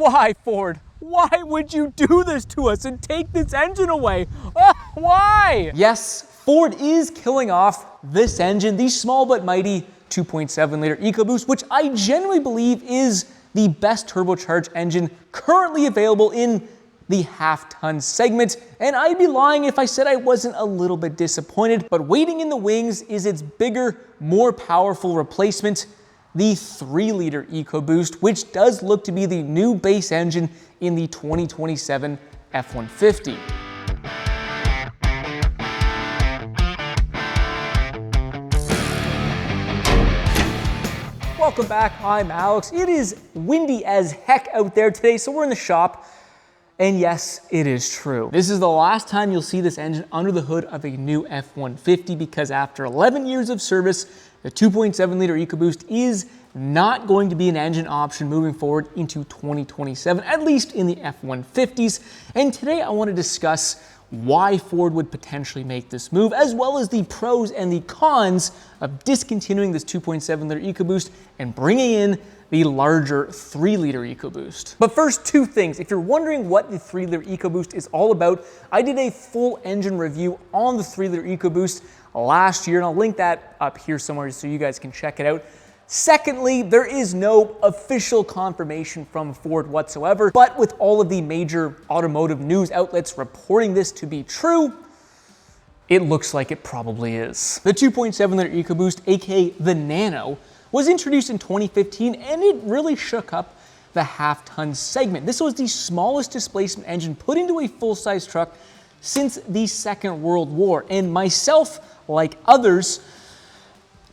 Why, Ford? Why would you do this to us and take this engine away? Why? Yes, Ford is killing off this engine, the small but mighty 2.7 liter EcoBoost, which I genuinely believe is the best turbocharged engine currently available in the half-ton segment, and I'd be lying if I said I wasn't a little bit disappointed, but waiting in the wings is its bigger, more powerful replacement, the 3-liter EcoBoost, which does look to be the new base engine in the 2027 F-150. Welcome back, I'm Alex. It is windy as heck out there today, so we're in the shop. And yes, it is true. This is the last time you'll see this engine under the hood of a new F-150 because after 11 years of service, the 2.7 liter EcoBoost is not going to be an engine option moving forward into 2027, at least in the F-150s. And today I want to discuss why Ford would potentially make this move, as well as the pros and the cons of discontinuing this 2.7 liter EcoBoost and bringing in the larger 3-liter EcoBoost. But first, two things. If you're wondering what the 3-liter EcoBoost is all about, I did a full engine review on the 3-liter EcoBoost last year, and I'll link that up here somewhere so you guys can check it out. Secondly, there is no official confirmation from Ford whatsoever, but with all of the major automotive news outlets reporting this to be true, it looks like it probably is. The 2.7 liter EcoBoost, aka the Nano, was introduced in 2015 and it really shook up the half-ton segment. This was the smallest displacement engine put into a full-size truck since the Second World War, and myself, like others,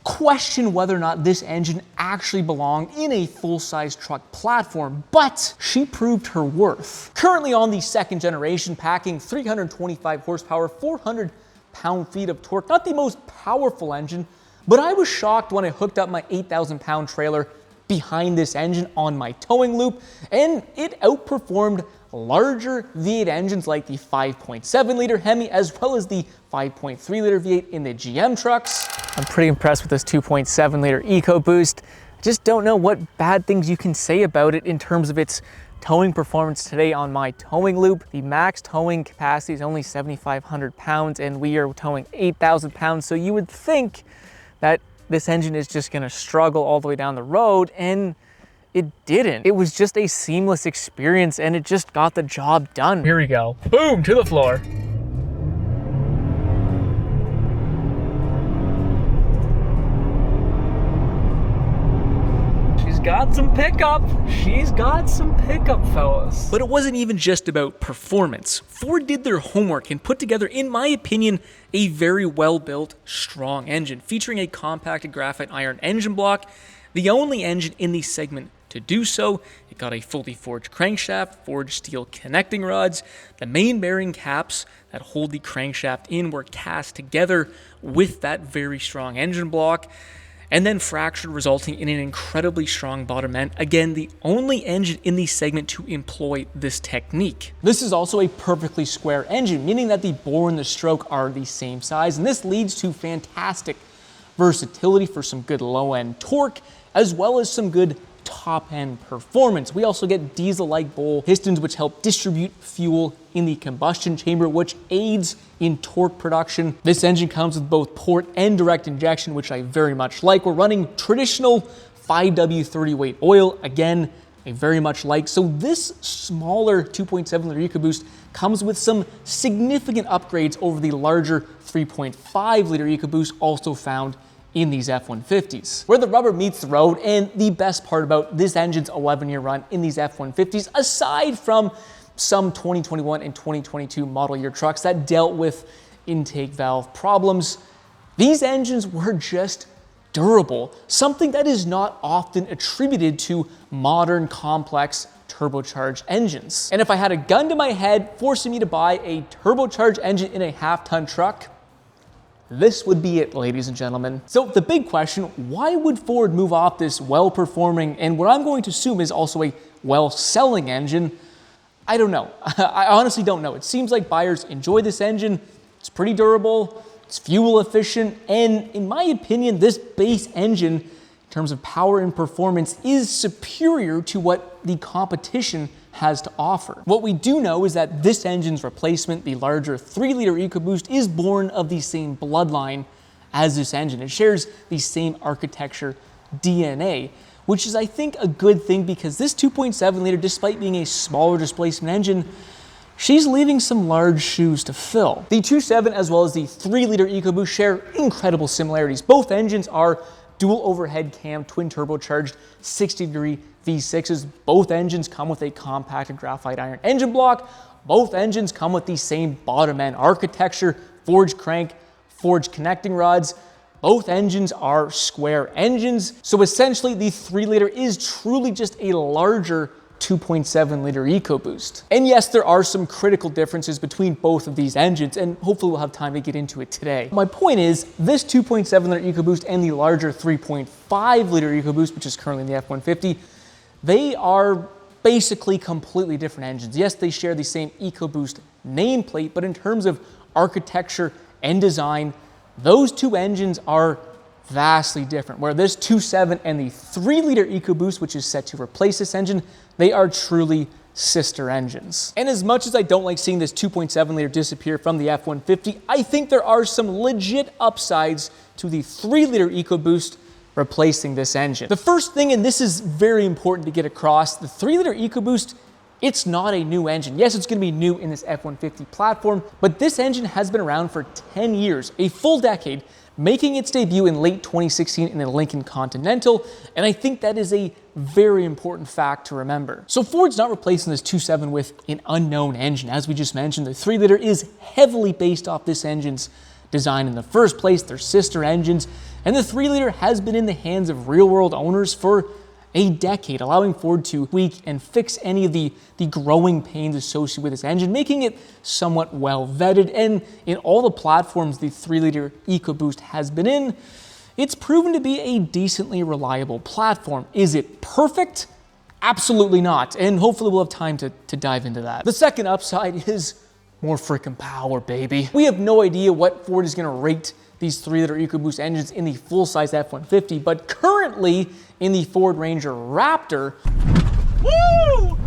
question whether or not this engine actually belonged in a full-size truck platform, but she proved her worth. Currently on the second generation, packing 325 horsepower, 400 pound-feet of torque, not the most powerful engine, but I was shocked when I hooked up my 8,000-pound trailer behind this engine on my towing loop, and it outperformed larger V8 engines like the 5.7-liter HEMI, as well as the 5.3-liter V8 in the GM trucks. I'm pretty impressed with this 2.7-liter EcoBoost. I just don't know what bad things you can say about it in terms of its towing performance today on my towing loop. The max towing capacity is only 7,500 pounds, and we are towing 8,000 pounds, so you would think that this engine is just gonna struggle all the way down the road, and it didn't. It was just a seamless experience and it just got the job done. Here we go. Boom, to the floor. She's got some pickup. She's got some pickup, fellas. But it wasn't even just about performance. Ford did their homework and put together, in my opinion, a very well-built, strong engine featuring a compacted graphite iron engine block, the only engine in the segment to do so. It got a fully forged crankshaft, forged steel connecting rods. The main bearing caps that hold the crankshaft in were cast together with that very strong engine block, and then fractured, resulting in an incredibly strong bottom end. Again, the only engine in the segment to employ this technique. This is also a perfectly square engine, meaning that the bore and the stroke are the same size, and this leads to fantastic versatility for some good low-end torque, as well as some good top-end performance. We also get diesel-like bowl pistons, which help distribute fuel in the combustion chamber, which aids in torque production. This engine comes with both port and direct injection, which I very much like. We're running traditional 5W30 weight oil, again, I very much like. So this smaller 2.7 liter EcoBoost comes with some significant upgrades over the larger 3.5 liter EcoBoost also found in these F-150s, where the rubber meets the road. And the best part about this engine's 11-year run in these F-150s, aside from some 2021 and 2022 model year trucks that dealt with intake valve problems, these engines were just durable, something that is not often attributed to modern, complex turbocharged engines. And if I had a gun to my head forcing me to buy a turbocharged engine in a half-ton truck, this would be it, ladies and gentlemen. So the big question, why would Ford move off this well-performing and what I'm going to assume is also a well-selling engine? I don't know. I honestly don't know. It seems like buyers enjoy this engine. It's pretty durable, it's fuel efficient, and in my opinion, this base engine in terms of power and performance is superior to what the competition has to offer. What we do know is that this engine's replacement, the larger 3-liter EcoBoost, is born of the same bloodline as this engine. It shares the same architecture DNA, which is, I think, a good thing because this 2.7 liter, despite being a smaller displacement engine, she's leaving some large shoes to fill. The 2.7 as well as the 3-liter EcoBoost share incredible similarities. Both engines are dual overhead cam, twin turbocharged 60-degree V6s. Both engines come with a compacted graphite iron engine block. Both engines come with the same bottom end architecture, forged crank, forged connecting rods. Both engines are square engines. So essentially the 3-liter is truly just a larger 2.7 liter EcoBoost. And yes, there are some critical differences between both of these engines, and hopefully we'll have time to get into it today. My point is, this 2.7 liter EcoBoost and the larger 3.5 liter EcoBoost, which is currently in the F-150, they are basically completely different engines. Yes, they share the same EcoBoost nameplate, but in terms of architecture and design, those two engines are vastly different. Where this 2.7 and the 3-liter EcoBoost, which is set to replace this engine, they are truly sister engines. And as much as I don't like seeing this 2.7 liter disappear from the F-150, I think there are some legit upsides to the 3-liter EcoBoost replacing this engine. The first thing, and this is very important to get across, the 3-liter EcoBoost, it's not a new engine. Yes, it's going to be new in this F-150 platform, but this engine has been around for 10 years, a full decade, making its debut in late 2016 in the Lincoln Continental, and I think that is a very important fact to remember. So Ford's not replacing this 2.7 with an unknown engine. As we just mentioned, the 3-liter is heavily based off this engine's design in the first place. They're sister engines, and the 3-liter has been in the hands of real-world owners for a decade, allowing Ford to tweak and fix any of the growing pains associated with this engine, making it somewhat well vetted. And in all the platforms the 3-liter EcoBoost has been in, it's proven to be a decently reliable platform. Is it perfect? Absolutely not. And hopefully we'll have time to dive into that. The second upside is more freaking power, baby. We have no idea what Ford is gonna rate these 3-liter EcoBoost engines in the full-size F-150, but currently in the Ford Ranger Raptor, woo!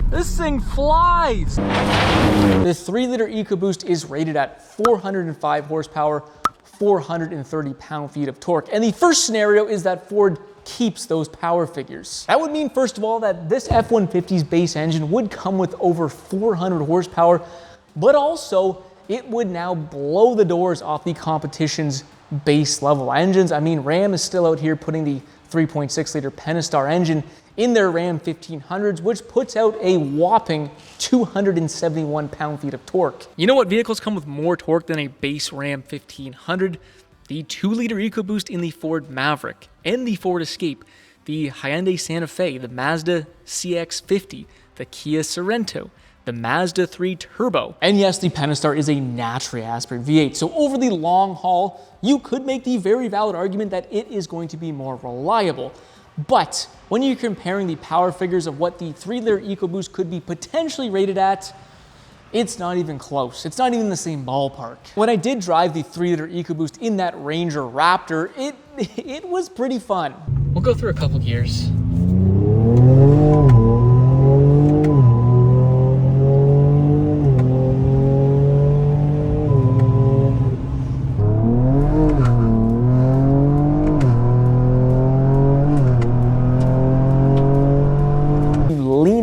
This thing flies! The 3-liter EcoBoost is rated at 405 horsepower, 430 pound-feet of torque. And the first scenario is that Ford keeps those power figures. That would mean, first of all, that this F-150's base engine would come with over 400 horsepower, but also it would now blow the doors off the competition's base level engines. I mean, Ram is still out here putting the 3.6 liter Pentastar engine in their Ram 1500s, which puts out a whopping 271 pound-feet of torque. You know what vehicles come with more torque than a base Ram 1500? The 2-liter EcoBoost in the Ford Maverick and the Ford Escape, the Hyundai Santa Fe, the Mazda CX-50, the Kia Sorento, the Mazda 3 Turbo. And yes, the Pentastar is a naturally aspirated V8. So over the long haul, you could make the very valid argument that it is going to be more reliable. But when you're comparing the power figures of what the 3-liter EcoBoost could be potentially rated at, it's not even close. It's not even the same ballpark. When I did drive the 3-liter EcoBoost in that Ranger Raptor, it was pretty fun. We'll go through a couple gears.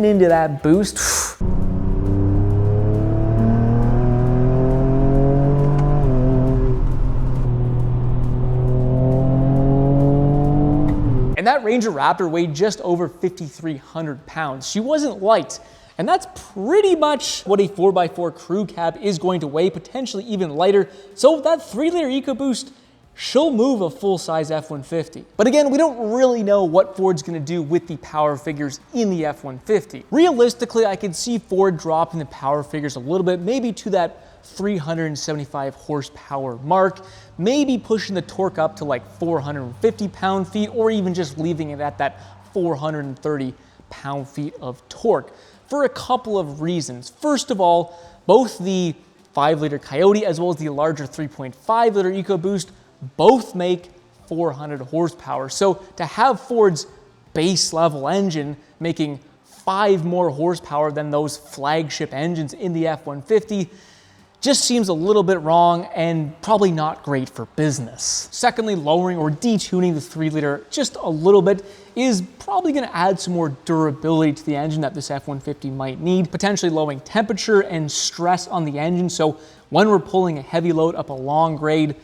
Into that boost. And that Ranger Raptor weighed just over 5,300 pounds. She wasn't light, and that's pretty much what a 4x4 crew cab is going to weigh, potentially even lighter. So that 3-liter EcoBoost, she'll move a full-size F-150. But again, we don't really know what Ford's gonna do with the power figures in the F-150. Realistically, I could see Ford dropping the power figures a little bit, maybe to that 375 horsepower mark, maybe pushing the torque up to like 450 pound-feet, or even just leaving it at that 430 pound-feet of torque for a couple of reasons. First of all, both the 5-liter Coyote as well as the larger 3.5-liter EcoBoost both make 400 horsepower. So to have Ford's base level engine making 5 more horsepower than those flagship engines in the F-150 just seems a little bit wrong and probably not great for business. Secondly, lowering or detuning the 3-liter just a little bit is probably going to add some more durability to the engine that this F-150 might need, potentially lowering temperature and stress on the engine. So when we're pulling a heavy load up a long grade,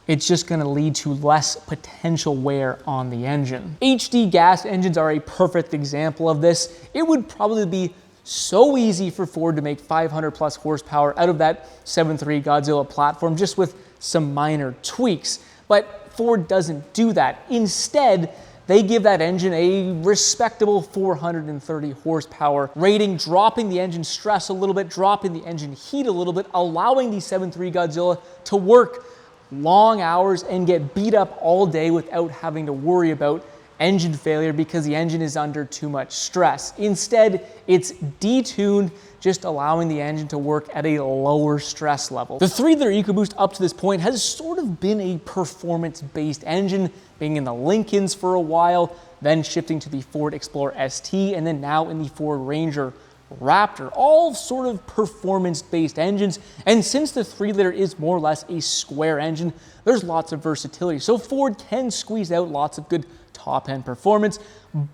it's just going to lead to less potential wear on the engine. HD gas engines are a perfect example of this. It would probably be so easy for Ford to make 500 plus horsepower out of that 7.3 Godzilla platform just with some minor tweaks. But Ford doesn't do that. Instead, they give that engine a respectable 430 horsepower rating, dropping the engine stress a little bit, dropping the engine heat a little bit, allowing the 7.3 Godzilla to work long hours and get beat up all day without having to worry about engine failure because the engine is under too much stress. Instead, it's detuned, just allowing the engine to work at a lower stress level. The 3-liter EcoBoost up to this point has sort of been a performance-based engine, being in the Lincolns for a while, then shifting to the Ford Explorer ST, and then now in the Ford Ranger Raptor, all sort of performance-based engines. And since the 3-liter is more or less a square engine, there's lots of versatility. So Ford can squeeze out lots of good top-end performance,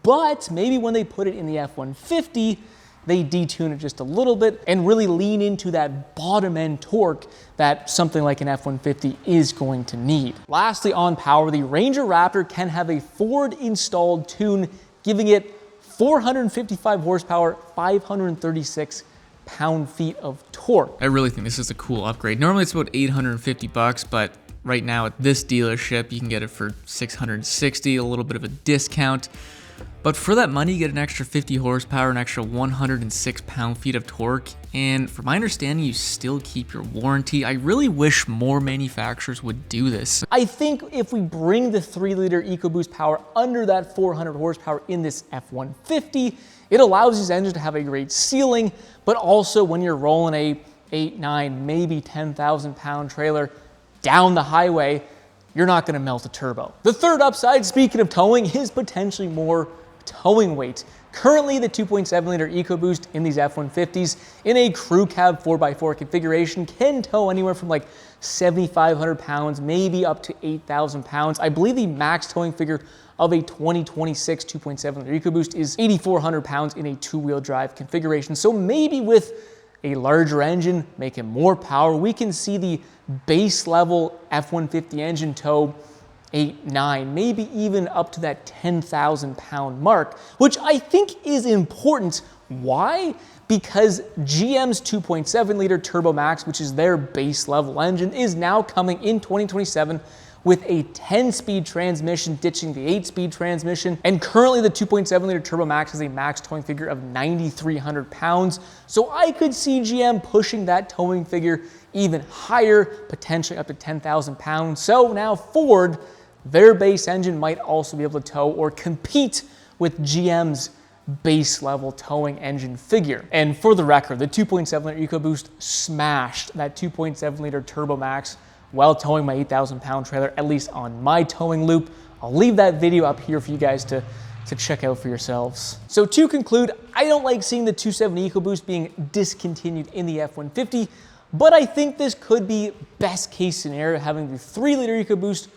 but maybe when they put it in the F-150, they detune it just a little bit and really lean into that bottom-end torque that something like an F-150 is going to need. Lastly, on power, the Ranger Raptor can have a Ford-installed tune, giving it 455 horsepower, 536 pound-feet of torque. I really think this is a cool upgrade. Normally it's about $850, but right now at this dealership, you can get it for $660, a little bit of a discount. But for that money, you get an extra 50 horsepower, an extra 106 pound-feet of torque, and from my understanding, you still keep your warranty. I really wish more manufacturers would do this. I think if we bring the 3-liter EcoBoost power under that 400 horsepower in this F-150, it allows these engines to have a great ceiling, but also when you're rolling a 8, 9, maybe 10,000 pound trailer down the highway, you're not going to melt a turbo. The third upside, speaking of towing, is potentially more towing weight. Currently, the 2.7-liter EcoBoost in these F-150s in a crew cab 4x4 configuration can tow anywhere from like 7,500 pounds, maybe up to 8,000 pounds. I believe the max towing figure of a 2026 2.7-liter EcoBoost is 8,400 pounds in a 2-wheel drive configuration. So maybe with a larger engine, making more power, we can see the base level F-150 engine tow 8, 9, maybe even up to that 10,000 pound mark, which I think is important. Why? Because GM's 2.7-liter Turbo Max, which is their base level engine, is now coming in 2027 with a 10-speed transmission, ditching the 8-speed transmission. And currently the 2.7-liter Turbo Max has a max towing figure of 9,300 pounds. So I could see GM pushing that towing figure even higher, potentially up to 10,000 pounds. So now Ford, their base engine might also be able to tow or compete with GM's base level towing engine figure. And for the record, the 2.7-liter EcoBoost smashed that 2.7-liter Turbo Max while towing my 8,000 pound trailer, at least on my towing loop. I'll leave that video up here for you guys to check out for yourselves. So to conclude, I don't like seeing the 2.7 EcoBoost being discontinued in the F-150, but I think this could be best case scenario, having the 3-liter EcoBoost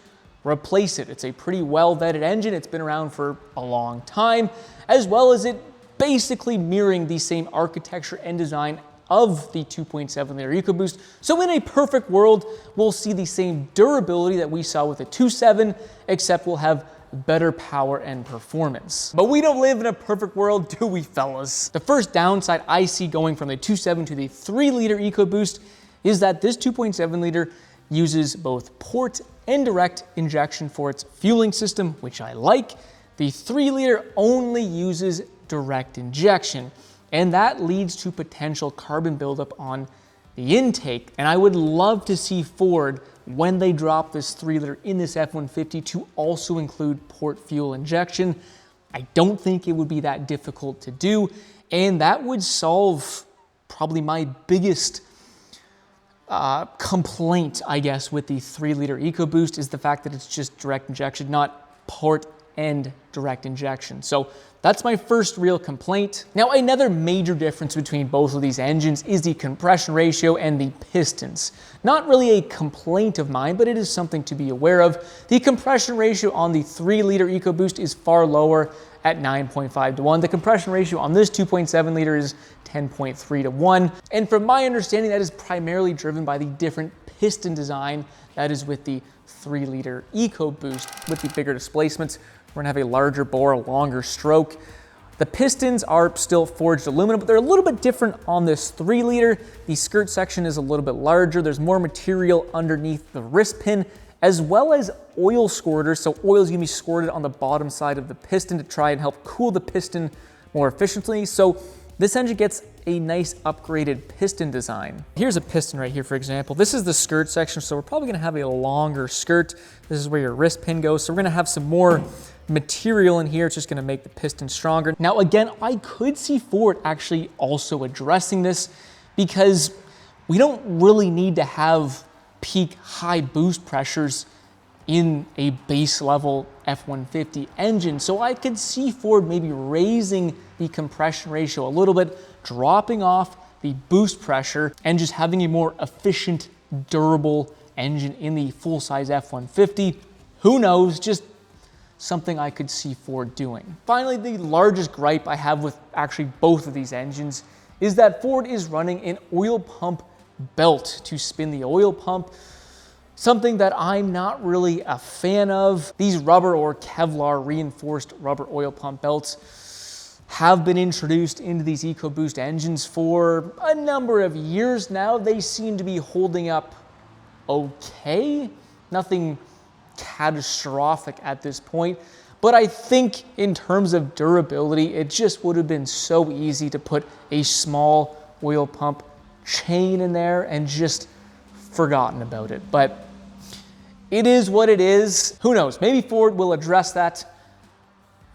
replace it. It's a pretty well-vetted engine. It's been around for a long time, as well as it basically mirroring the same architecture and design of the 2.7-liter EcoBoost. So in a perfect world, we'll see the same durability that we saw with the 2.7, except we'll have better power and performance. But we don't live in a perfect world, do we, fellas? The first downside I see going from the 2.7 to the 3-liter EcoBoost is that this 2.7-liter uses both port and direct injection for its fueling system, which I like. The 3-liter only uses direct injection, and that leads to potential carbon buildup on the intake. And I would love to see Ford, when they drop this 3-liter in this F-150, to also include port fuel injection. I don't think it would be that difficult to do, and that would solve probably my biggest complaint, I guess, with the 3-liter EcoBoost is the fact that it's just direct injection, not port and direct injection. So that's my first real complaint. Now, another major difference between both of these engines is the compression ratio and the pistons. Not really a complaint of mine, but it is something to be aware of. The compression ratio on the 3-liter EcoBoost is far lower at 9.5 to 1. The compression ratio on this 2.7 liter is 10.3 to 1. And from my understanding, that is primarily driven by the different piston design that is with the 3-liter EcoBoost. With the bigger displacements, we're gonna have a larger bore, a longer stroke. The pistons are still forged aluminum, but they're a little bit different on this 3-liter. The skirt section is a little bit larger. There's more material underneath the wrist pin, as well as oil squirters. So oil is gonna be squirted on the bottom side of the piston to try and help cool the piston more efficiently. So this engine gets a nice upgraded piston design. Here's a piston right here, for example. This is the skirt section, so we're probably gonna have a longer skirt. This is where your wrist pin goes. So we're gonna have some more material in here. It's just gonna make the piston stronger. Now, again, I could see Ford actually also addressing this because we don't really need to have peak high boost pressures in a base level F-150 engine. So I could see Ford maybe raising the compression ratio a little bit, dropping off the boost pressure, and just having a more efficient, durable engine in the full-size F-150. Who knows? Just something I could see Ford doing. Finally, the largest gripe I have with actually both of these engines is that Ford is running an oil pump belt to spin the oil pump, something that I'm not really a fan of. These rubber or Kevlar reinforced rubber oil pump belts have been introduced into these EcoBoost engines for a number of years now. They seem to be holding up okay. Nothing catastrophic at this point, but I think in terms of durability, it just would have been so easy to put a small oil pump chain in there and just forgotten about it. But it is what it is. Who knows? Maybe Ford will address that,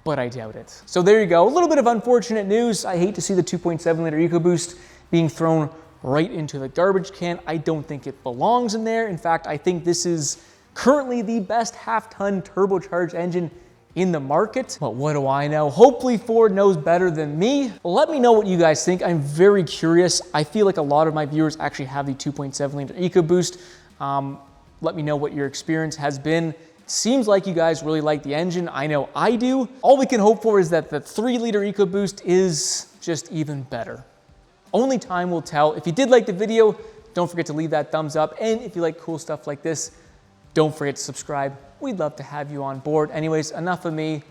but I doubt it. So there you go. A little bit of unfortunate news. I hate to see the 2.7-liter EcoBoost being thrown right into the garbage can. I don't think it belongs in there. In fact, I think this is currently the best half-ton turbocharged engine in the market. But what do I know? Hopefully Ford knows better than me. Let me know what you guys think. I'm very curious. I feel like a lot of my viewers actually have the 2.7-liter EcoBoost. Let me know what your experience has been. It seems like you guys really like the engine. I know I do. All we can hope for is that the 3-liter EcoBoost is just even better. Only time will tell. If you did like the video, don't forget to leave that thumbs up. And if you like cool stuff like this, don't forget to subscribe. We'd love to have you on board. Anyways, enough of me.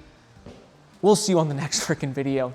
We'll see you on the next freaking video.